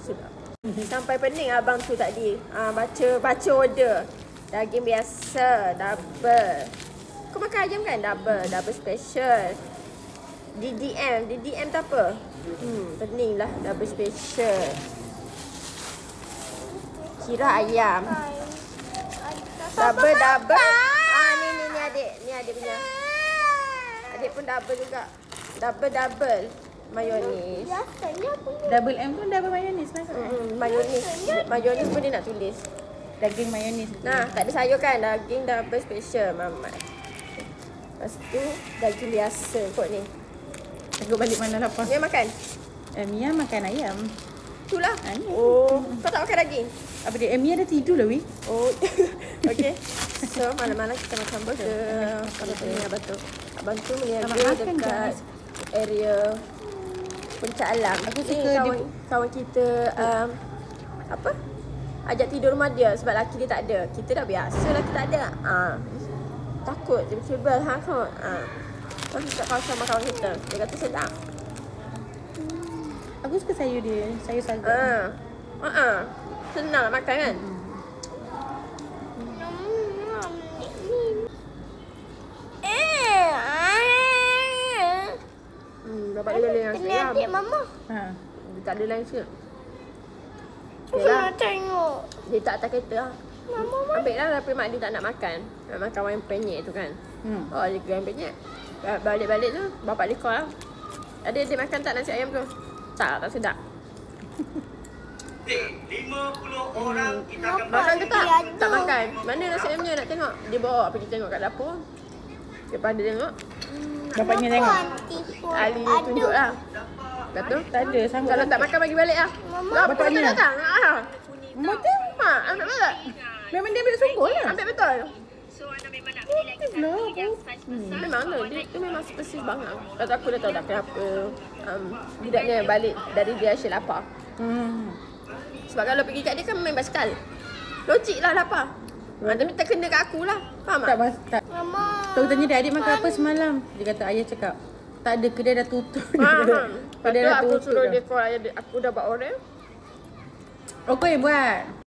Sudah. Sampai pening abang tu tadi. Baca order. Daging biasa, double. Kau makan ayam kan? Double special. DDM tu apa? Pening lah, double special. Kira ayam. Double. Ni adik. Ni adik punya. Adik pun double juga. Double. Mayonis. Biasanya punya. Double M pun double mayonis lah. Mayonis pun dia nak tulis. Daging mayonis. Nah, tak ada sayur kan? Daging double special, Mamat. Lepas tu, daging biasa kot ni. Takut balik mana lapar. Mia makan? Mia makan ayam. Itulah. Ni. Oh, kau tak makan daging? Apa dia? Mia dah tidur lah, weh. Oh, okay. So, malam-malam kita makan burger. Kalau tanya abang tu meniaga dekat area Puncak Alam. Aku Ni suka kawan kita ajak tidur rumah dia sebab laki dia tak ada. Kita dah biasa laki tak ada. Takut tiba-tiba kau. Kau cakap kau sama kawan kita. Dia kata sedap. Aku suka sayur dia. Sayur saga. Senang nak makan kan? Bapak dia lain yang Kena adik mama. Dia tak ada lain sikit. Aku nak tengok. Dia tak atas kereta lah. Mama. Ambil lah tapi mak dia tak nak makan. Nak makan wayang penyek tu kan. Bawa dia ke wayang penyek. Balik-balik tu bapak dia call lah. Adik makan tak nasi ayam tu? Tak sedap. 50 orang kita akan Makan ke tak? Dia ada. Tak makan. Mana nasi ayamnya nak tengok? Dia bawa pergi tengok kat dapur. Lepas dia tengok, Bapaknya tengok. Ali tunjuk lah. Lepas tu, Tak ada sanggup. kalau tak makan bagi balik lah. Bapaknya Bapaknya datang. Betul? Ambil balik. Memang dia ambil sungguh lah. Ambil betul. Lah. Memang dia memang spesifik banget. Lepas tu aku dah tahu dah kenapa budaknya balik dari dia asyik lapar. Sebab kalau pergi kat dia kan main basikal. Logik lah lapar. Tapi terkena kat aku lah. Faham tak? Tak. Mama. Tahu tanya dia, adik makan apa semalam? Dia kata ayah cakap, tak ada, kedai dah tutup. Lepas tu aku suruh dia call ayah dia. Aku dah buat orang. Oh, kau yang buat?